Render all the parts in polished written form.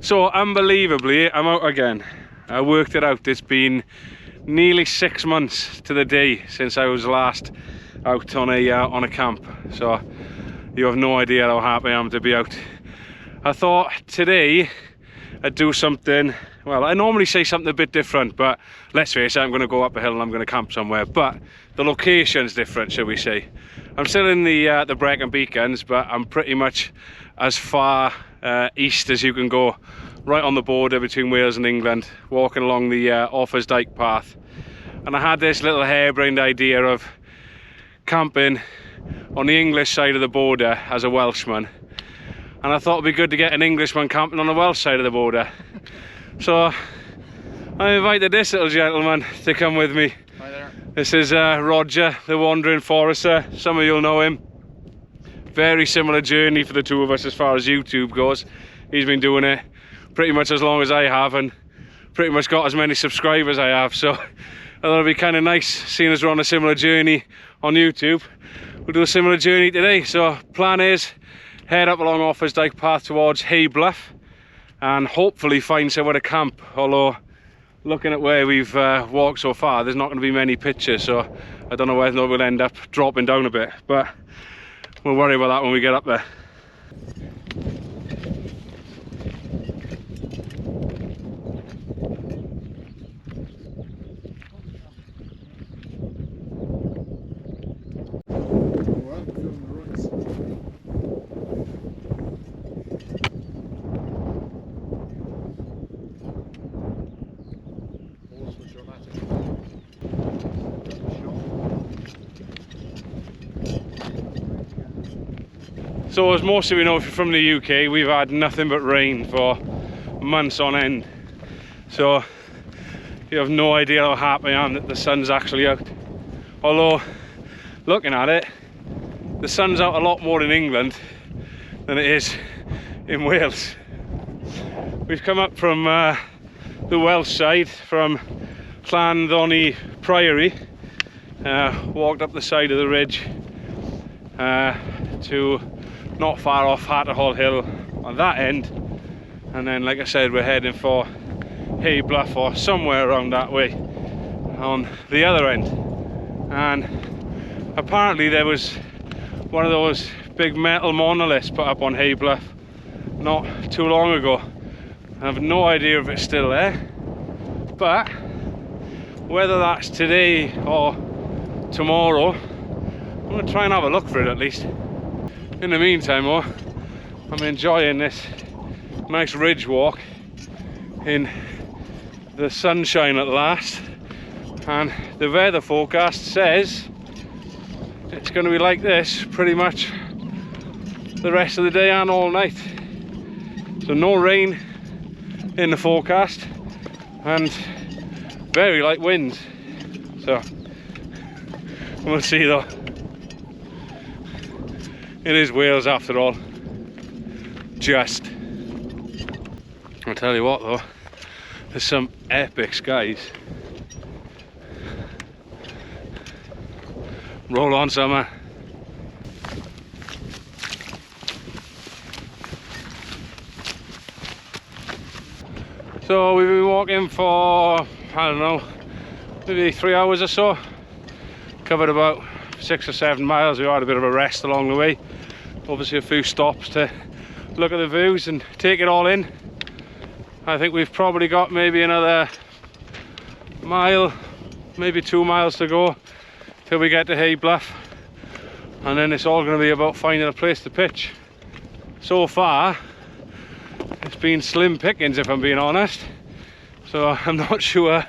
So unbelievably, I'm out again. I worked it out. It's been nearly 6 months to the day since I was last out on a camp. So you have no idea how happy I am to be out. I thought today I'd do something. Well, I normally say something a bit different, but let's face it, I'm going to go up a hill and I'm going to camp somewhere. But the location's different, shall we say. I'm still in the Brecon Beacons, but I'm pretty much as far east as you can go, right on the border between Wales and England, walking along the Offa's Dyke path. And I had this little harebrained idea of camping on the English side of the border as a Welshman. And I thought it'd be good to get an Englishman camping on the Welsh side of the border. So I invited this little gentleman to come with me. Hi there. This is Roger, the wandering forester. Some of you'll know him. Very similar journey for the two of us as far as YouTube goes. He's been doing it pretty much as long as I have, and pretty much got as many subscribers I have. So I thought it'd be kind of nice, seeing as we're on a similar journey on YouTube. We'll do a similar journey today. So plan is head up along Offa's Dyke path towards Bluff and hopefully find somewhere to camp. Although looking at where we've walked so far, there's not going to be many pictures, so I don't know whether we'll end up dropping down a bit, but we'll worry about that when we get up there. So as most of you know, if you're from the UK, we've had nothing but rain for months on end. So you have no idea how happy I am that the sun's actually out. Although, looking at it, the sun's out a lot more in England than it is in Wales. We've come up from the Welsh side, from Bannau Priory, walked up the side of the ridge to not far off Hatterhall Hill on that end, and then like I said, we're heading for Bluff or somewhere around that way on the other end. And apparently there was one of those big metal monoliths put up on Bluff not too long ago. I have no idea if it's still there, but whether that's today or tomorrow, I'm going to try and have a look for it at least. In the meantime though, I'm enjoying this nice ridge walk in the sunshine at last, and the weather forecast says it's going to be like this pretty much the rest of the day and all night. So no rain in the forecast and very light winds, so we'll see though. It is Wales after all. Just. I'll tell you what though, there's some epic skies. Roll on, summer. So we've been walking for, I don't know, maybe 3 hours or so. Covered about 6 or 7 miles. We had a bit of a rest along the way. Obviously a few stops to look at the views and take it all in. I think we've probably got maybe another mile, maybe 2 miles to go till we get to Bluff, and then it's all going to be about finding a place to pitch. So far it's been slim pickings, if I'm being honest, so I'm not sure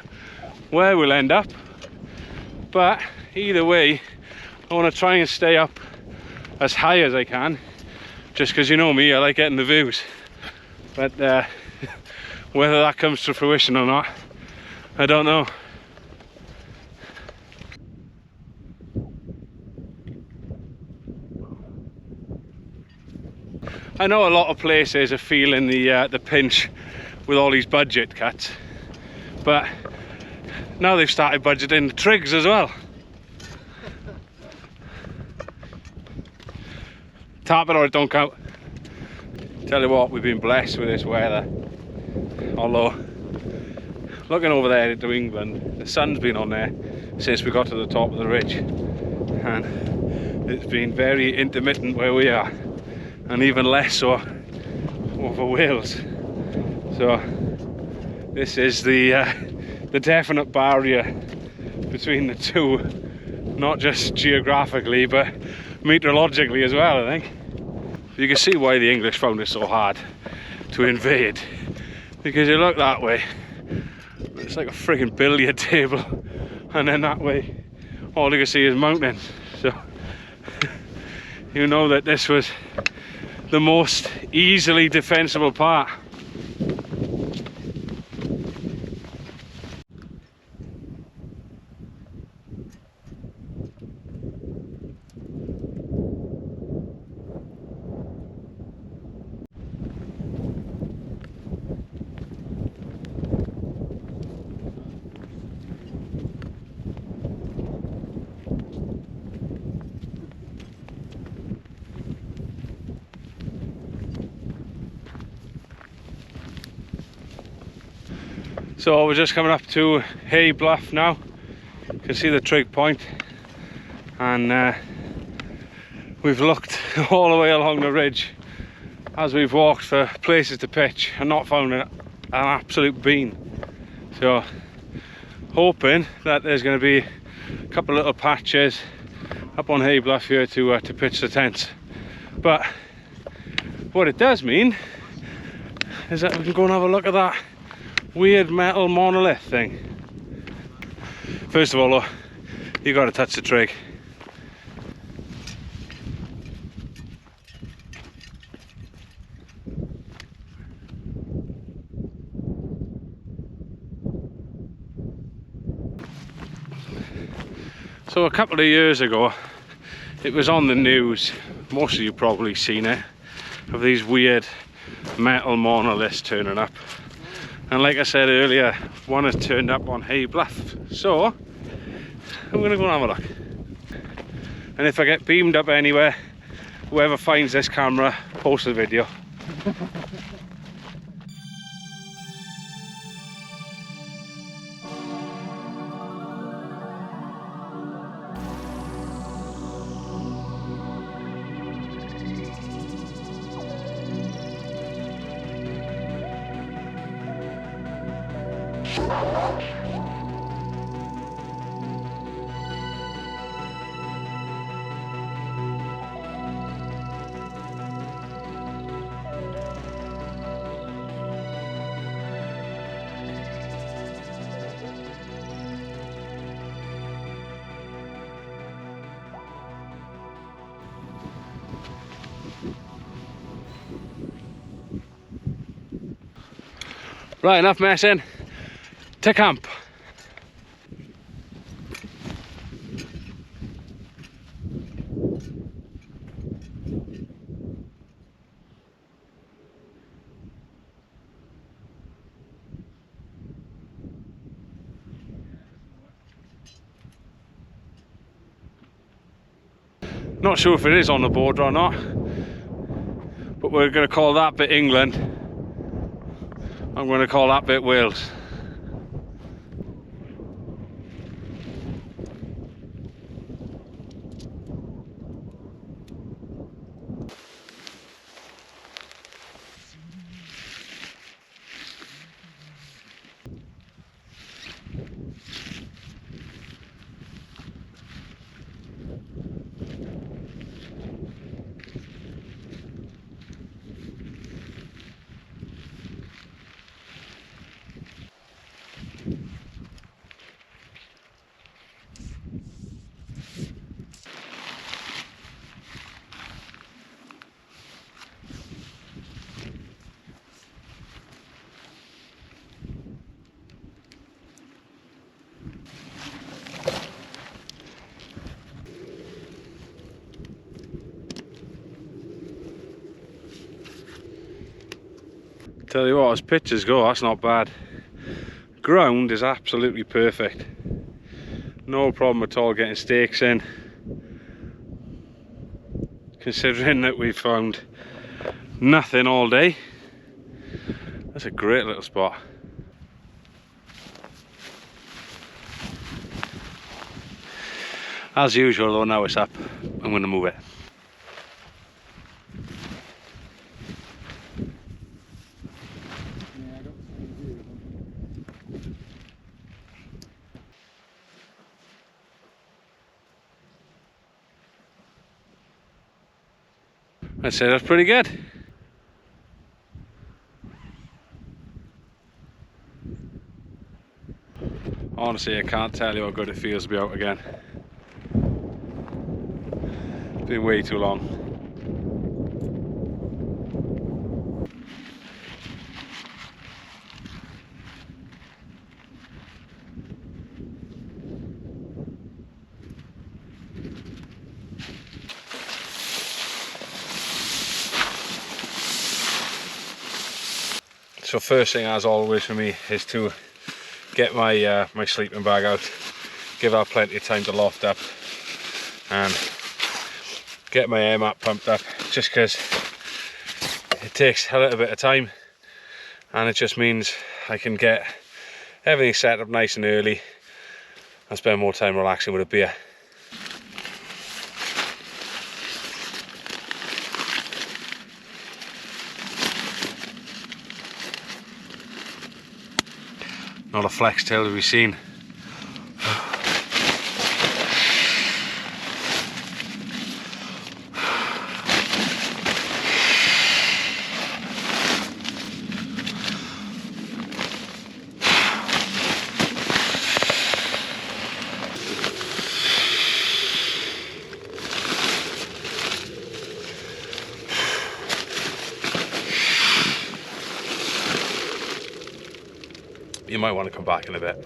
where we'll end up, but either way I want to try and stay up as high as I can, just because you know me, I like getting the views. But whether that comes to fruition or not, I don't know. I know a lot of places are feeling the pinch with all these budget cuts, but now they've started budgeting the trigs as well. Tap it or it don't count. Tell you what, we've been blessed with this weather. Although, looking over there into England, the sun's been on there since we got to the top of the ridge, and it's been very intermittent where we are, and even less so over Wales. So this is the definite barrier between the two, not just geographically but meteorologically as well, I think. You can see why the English found it so hard to invade, because you look that way, it's like a friggin' billiard table, and then that way all you can see is mountains. So you know that this was the most easily defensible part. So we're just coming up to Bluff now. You can see the trig point, and we've looked all the way along the ridge as we've walked for places to pitch and not found an absolute bean. So hoping that there's going to be a couple of little patches up on Bluff here to pitch the tents. But what it does mean is that we can go and have a look at that weird metal monolith thing. First of all though, you got to touch the trig. So a couple of years ago it was on the news, most of you probably seen it, of these weird metal monoliths turning up. And like I said earlier, one has turned up on Bluff. So I'm going to go and have a look. And if I get beamed up anywhere, whoever finds this camera, post the video. Right, enough messing, to camp. Not sure if it is on the border or not, but we're going to call that bit England. I'm going to call that bit Wales. Tell you what, as pictures go, that's not bad. Ground is absolutely perfect. No problem at all getting stakes in. Considering that we've found nothing all day. That's a great little spot. As usual though, now it's up, I'm going to move it. I'd say that's pretty good. Honestly, I can't tell you how good it feels to be out again. It's been way too long. So first thing, as always for me, is to get my my sleeping bag out, give her plenty of time to loft up, and get my air mat pumped up, just because it takes a little bit of time, and it just means I can get everything set up nice and early and spend more time relaxing with a beer. Not a flex tail to be seen. You might want to come back in a bit.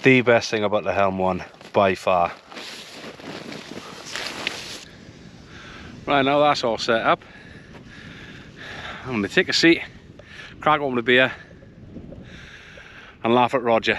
The best thing about the Helm one, by far. Right, now that's all set up, I'm going to take a seat, crack open a beer and laugh at Roger.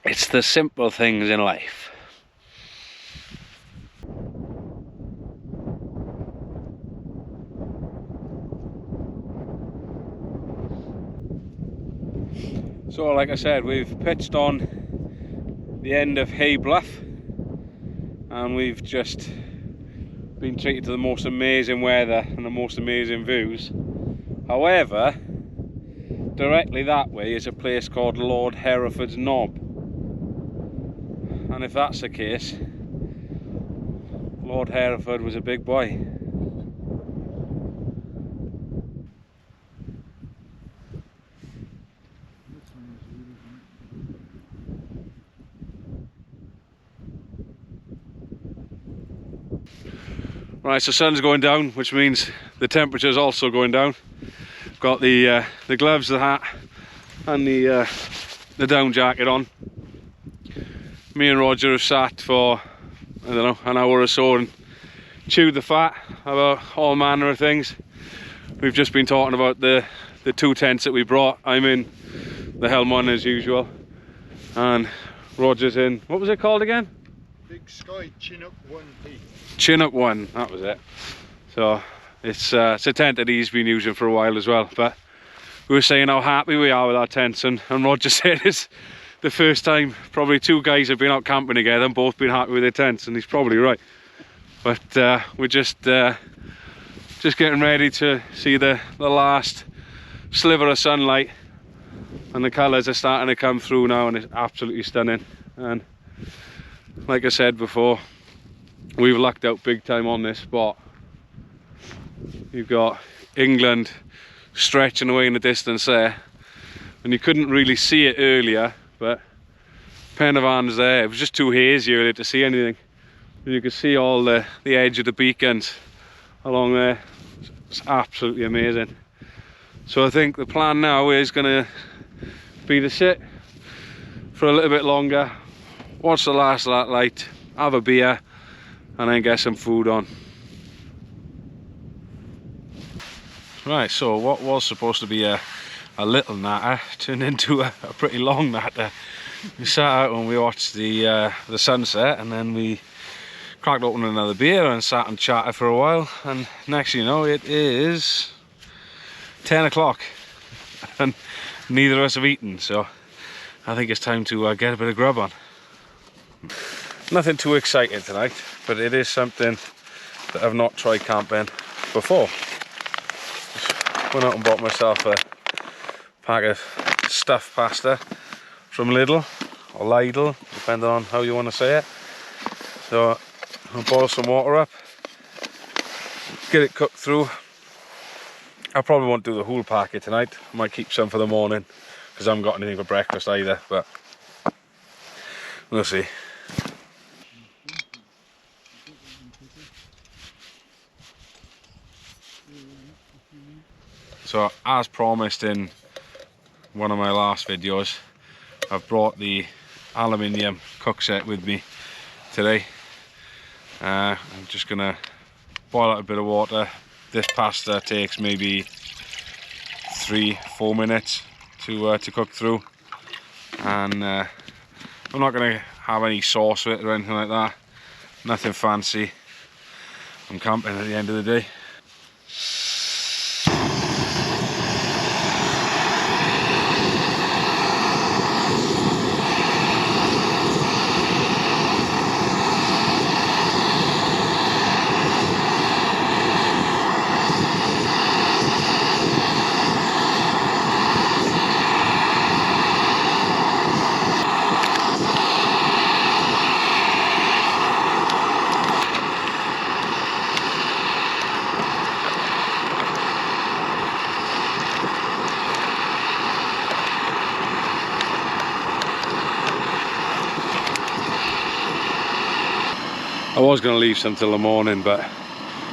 It's the simple things in life. So like I said, we've pitched on the end of Bluff and we've just been treated to the most amazing weather and the most amazing views. However, directly that way is a place called Lord Hereford's Knob. And if that's the case, Lord Hereford was a big boy. Right, so sun's going down, which means the temperature's also going down. Got the gloves, the hat, and the down jacket on. Me and Roger have sat for, I don't know, an hour or so and chewed the fat about all manner of things. We've just been talking about the two tents that we brought. I'm in the Helm one as usual, and Roger's in, what was it called again? Big Sky Chinook 1P. Chinook 1, that was it. So it's a tent that he's been using for a while as well, but we were saying how happy we are with our tents, and Roger said it's the first time probably two guys have been out camping together and both been happy with their tents, and he's probably right. But we're just getting ready to see the last sliver of sunlight, and the colours are starting to come through now, and it's absolutely stunning. And like I said before, we've lucked out big time on this spot. You've got England stretching away in the distance there, and you couldn't really see it earlier, but pen of hands there. It was just too hazy earlier to see anything. You could see all the edge of the beacons along there. It's absolutely amazing. So I think the plan now is going to be to sit for a little bit longer, watch the last light, have a beer, and then get some food on. Right, so what was supposed to be a little natter turned into a pretty long natter. We sat out and we watched the sunset, and then we cracked open another beer and sat and chatted for a while, and next thing you know, it is 10 o'clock and neither of us have eaten, so I think it's time to get a bit of grub on. Nothing too exciting tonight, but it is something that I've not tried camping before. Just went out and bought myself a pack of stuffed pasta from Lidl or Lidl, depending on how you want to say it. So I'll boil some water up, get it cooked through. I probably won't do the whole packet tonight. I might keep some for the morning because I haven't got anything for breakfast either, but we'll see. So as promised in one of my last videos, I've brought the aluminium cook set with me today. I'm just gonna boil out a bit of water. This pasta takes maybe 3-4 minutes to cook through, and I'm not gonna have any sauce with it or anything like that. Nothing fancy. I'm camping at the end of the day. I was going to leave some till the morning, but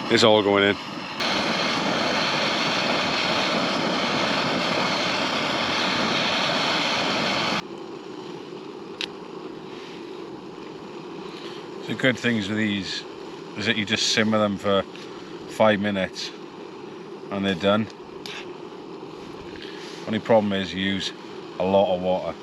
it's all going in. The good things with these is that you just simmer them for 5 minutes and they're done. Only problem is you use a lot of water.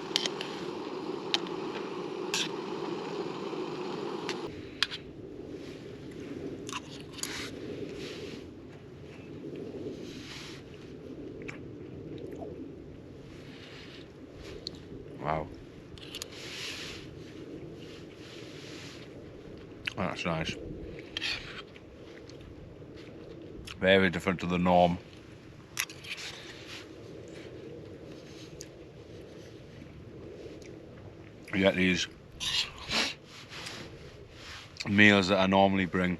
Wow. That's nice. Very different to the norm. You get these meals that I normally bring,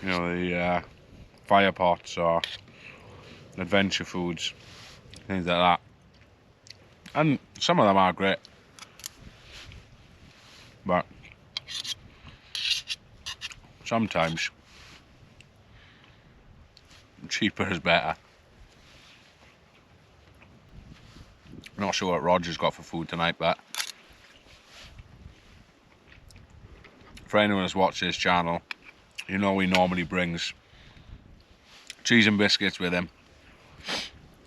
you know, the fire pots or adventure foods, things like that. And some of them are great, but sometimes cheaper is better. I'm not sure what Roger's got for food tonight, but for anyone who's watched this channel, you know he normally brings cheese and biscuits with him,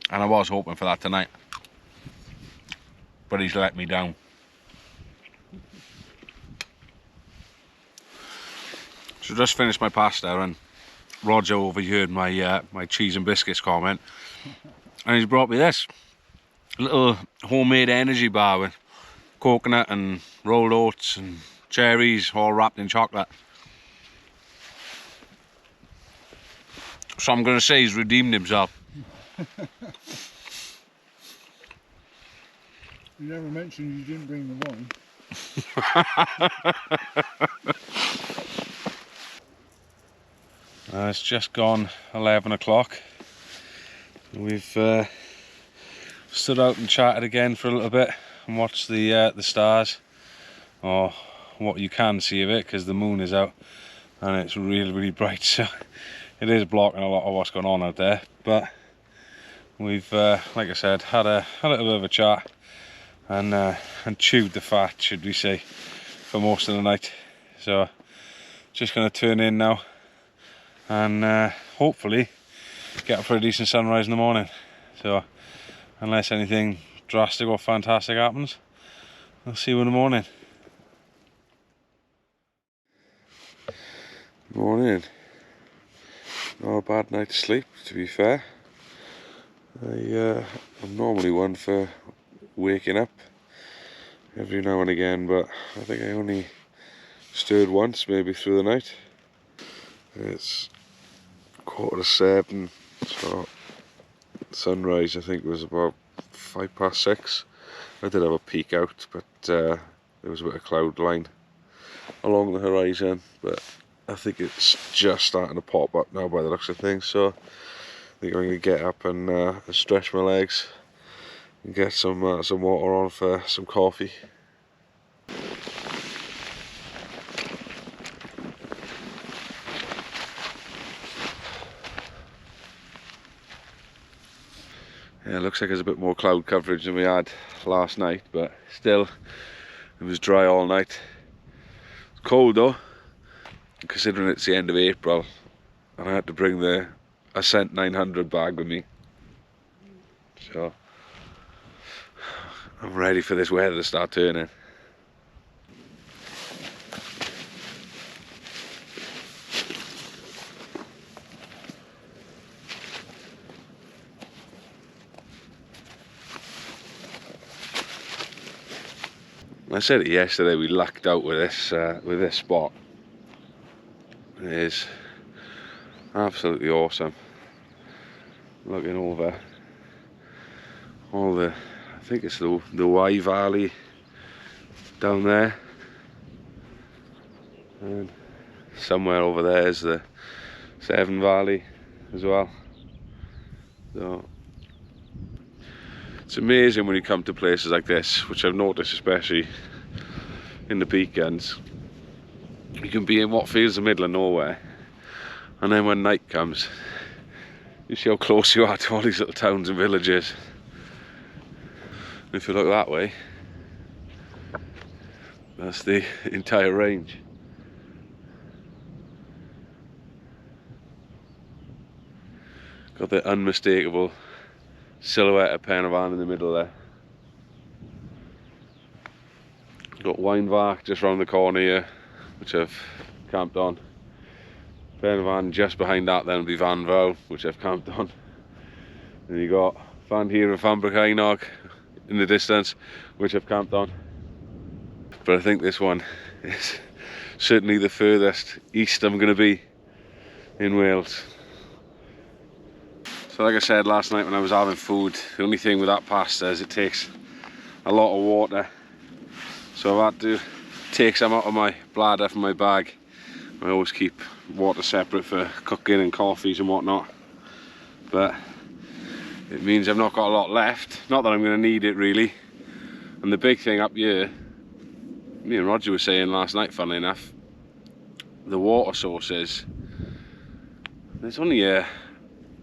and I was hoping for that tonight, but he's let me down. So just finished my pasta, and Roger overheard my my cheese and biscuits comment, and he's brought me this little homemade energy bar with coconut and rolled oats and cherries, all wrapped in chocolate. So I'm going to say he's redeemed himself. You never mentioned you didn't bring the wine. It's just gone 11 o'clock. We've stood out and chatted again for a little bit and watched the stars, or what you can see of it, because the moon is out and it's really bright, so it is blocking a lot of what's going on out there. But we've, like I said, had a little bit of a chat and chewed the fat, should we say, for most of the night. So just going to turn in now and hopefully get up for a decent sunrise in the morning. So unless anything drastic or fantastic happens, I'll see you in the morning. Morning. Not a bad night's sleep, to be fair. I'm normally one for waking up every now and again, but I think I only stirred once, maybe through the night. It's 7:15, so sunrise I think was about 6:05. I did have a peek out, but there was a bit of cloud line along the horizon, but I think it's just starting to pop up now by the looks of things. So I think I'm going to get up and stretch my legs and get some water on for some coffee. Yeah, it looks like there's a bit more cloud coverage than we had last night, but still, it was dry all night. It's cold though, considering it's the end of April, and I had to bring the Ascent 900 bag with me. So I'm ready for this weather to start turning. I said it yesterday, we lucked out with this spot. It is absolutely awesome. Looking over all the, I think it's the Wye Valley down there, and somewhere over there is the Severn Valley as well. So it's amazing when you come to places like this, which I've noticed especially in the weekends. You can be in what feels the middle of nowhere, and then when night comes, you see how close you are to all these little towns and villages. If you look that way, that's the entire range. Got the unmistakable silhouette of Penavon in the middle there. Got Winevark just round the corner here, which I've camped on. Penavon just behind that then will be Van Vau, which I've camped on. And you got Van here and Van Brycheiniog in the distance, which I've camped on. But I think this one is certainly the furthest east I'm going to be in Wales. So like I said last night when I was having food, the only thing with that pasta is it takes a lot of water. So I've had to take some out of my bladder from my bag. I always keep water separate for cooking and coffees and whatnot. But it means I've not got a lot left. Not that I'm going to need it really. And the big thing up here, me and Roger were saying last night, funnily enough, the water sources, there's only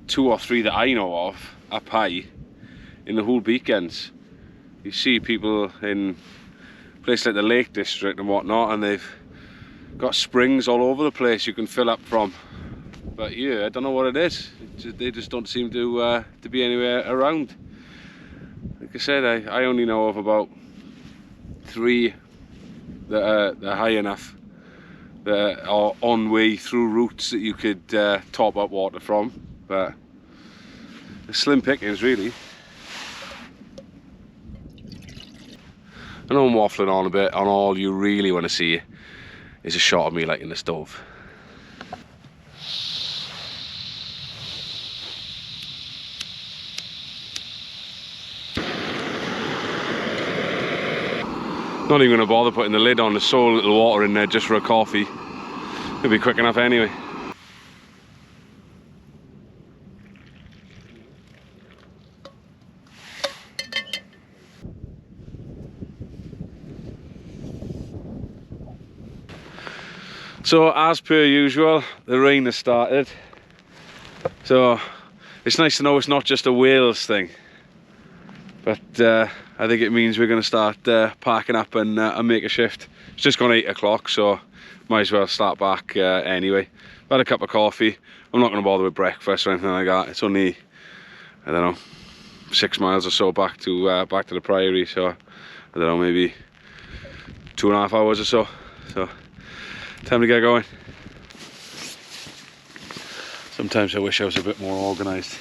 2 or 3 that I know of up high in the whole weekends. You see people in places like the Lake District and whatnot, and they've got springs all over the place you can fill up from. But here, I don't know what it is. They just don't seem to be anywhere around. Like I said, I only know of about 3 that are high enough, that are on way through routes that you could top up water from. But it's slim pickings really. I know I'm waffling on a bit, and all you really want to see is a shot of me lighting the stove. Not even going to bother putting the lid on, there's so little water in there just for a coffee. It'll be quick enough anyway. So as per usual, the rain has started. So it's nice to know it's not just a Wales thing. But I think it means we're going to start parking up and make a shift. It's just gone 8 o'clock, so might as well start back anyway. I've had a cup of coffee. I'm not going to bother with breakfast or anything like that. It's only, I don't know, 6 miles or so back to the Priory, so I don't know, maybe 2.5 hours or so. So time to get going. Sometimes I wish I was a bit more organised.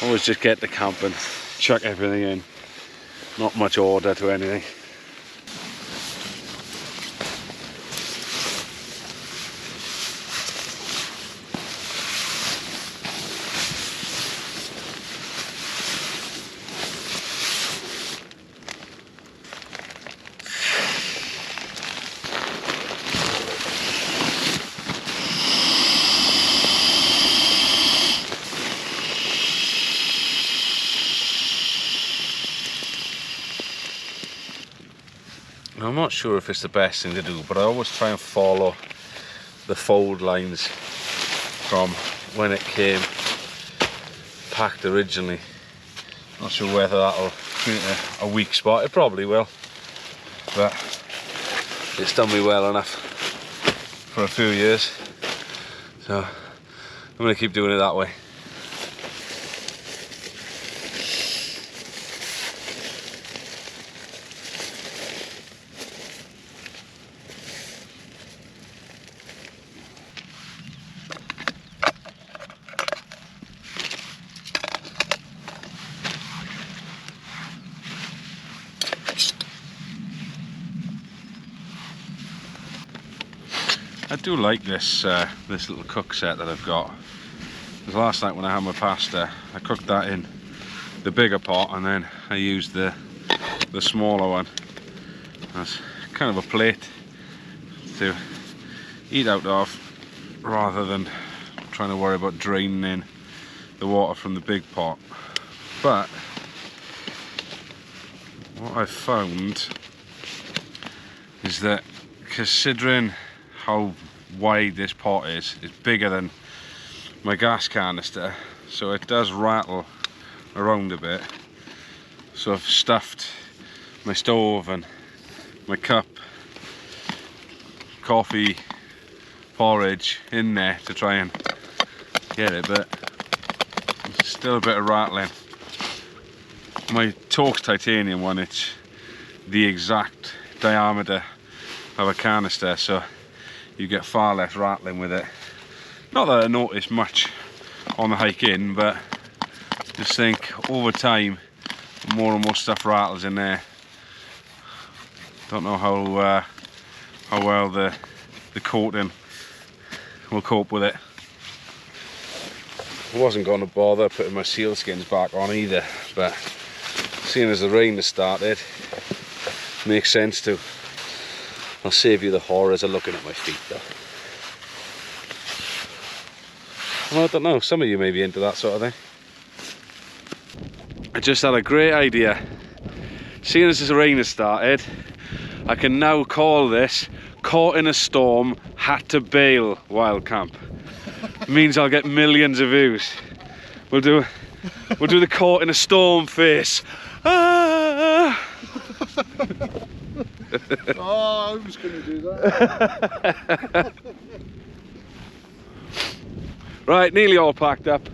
Always just get to camp and chuck everything in. Not much order to anything. I'm not sure if it's the best thing to do, but I always try and follow the fold lines from when it came packed originally. Not sure whether that'll create a weak spot. It probably will, but it's done me well enough for a few years, so I'm going to keep doing it that way. I do like this this little cook set that I've got. Because last night when I had my pasta, I cooked that in the bigger pot, and then I used the smaller one as kind of a plate to eat out of, rather than trying to worry about draining in the water from the big pot. But what I've found is that, considering how wide this pot is, it's bigger than my gas canister, so it does rattle around a bit. So I've stuffed my stove and my cup, coffee, porridge in there to try and get it, but it's still a bit of rattling. My Toaks Titanium one, it's the exact diameter of a canister, so you get far less rattling with it. Not that I noticed much on the hike in, but just think over time more and more stuff rattles in there. Don't know how well the coating will cope with it. I wasn't going to bother putting my sealskins back on either, but seeing as the rain has started, makes sense to. I'll save you the horrors of looking at my feet though. Well, I don't know, some of you may be into that sort of thing. I just had a great idea. Seeing as the rain has started, I can now call this Caught in a Storm, Had to Bail Wild Camp. It means I'll get millions of views. We'll do the Caught in a Storm face. Ah! Oh, I was going to do that. Right, nearly all packed up.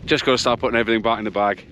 Just got to start putting everything back in the bag.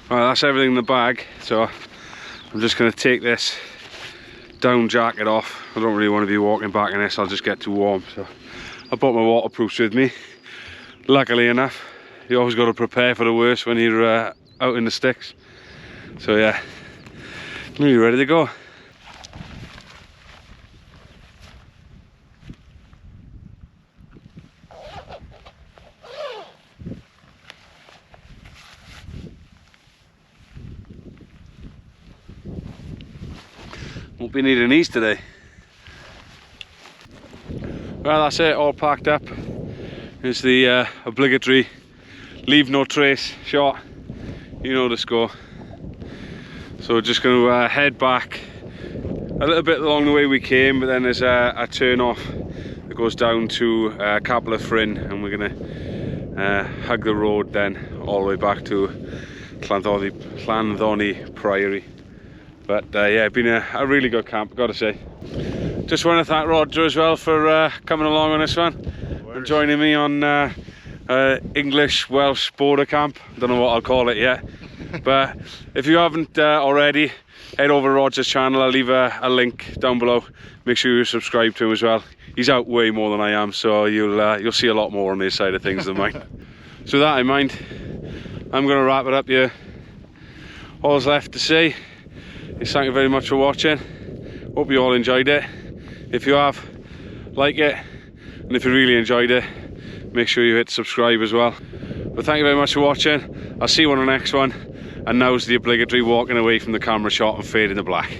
Right, that's everything in the bag, so I'm just going to take this down jacket off. I don't really want to be walking back in this, I'll just get too warm. So I brought my waterproofs with me. Luckily enough, you always got to prepare for the worst when you're out in the sticks. So yeah, nearly ready to go. Won't be needing these today. Well, that's it, all packed up. Here's the obligatory leave no trace shot. You know the score. So we're just going to head back a little bit along the way we came, but then there's a turn off that goes down to Capel Ffryn, and we're going to hug the road then all the way back to Llanddoni Priory. But yeah, it's been a really good camp, gotta say. Just want to thank Roger as well for coming along on this one and joining me on English Welsh border camp. Don't know what I'll call it yet, but if you haven't already, head over to Roger's channel. I'll leave a link down below. Make sure you subscribe to him as well. He's out way more than I am, so you'll see a lot more on his side of things than mine. So with that in mind, I'm going to wrap it up here. All's left to say is thank you very much for watching. Hope you all enjoyed it. If you have, like it, and if you really enjoyed it, make sure you hit subscribe as well. But thank you very much for watching. I'll see you on the next one, and now's the obligatory walking away from the camera shot and fading to black.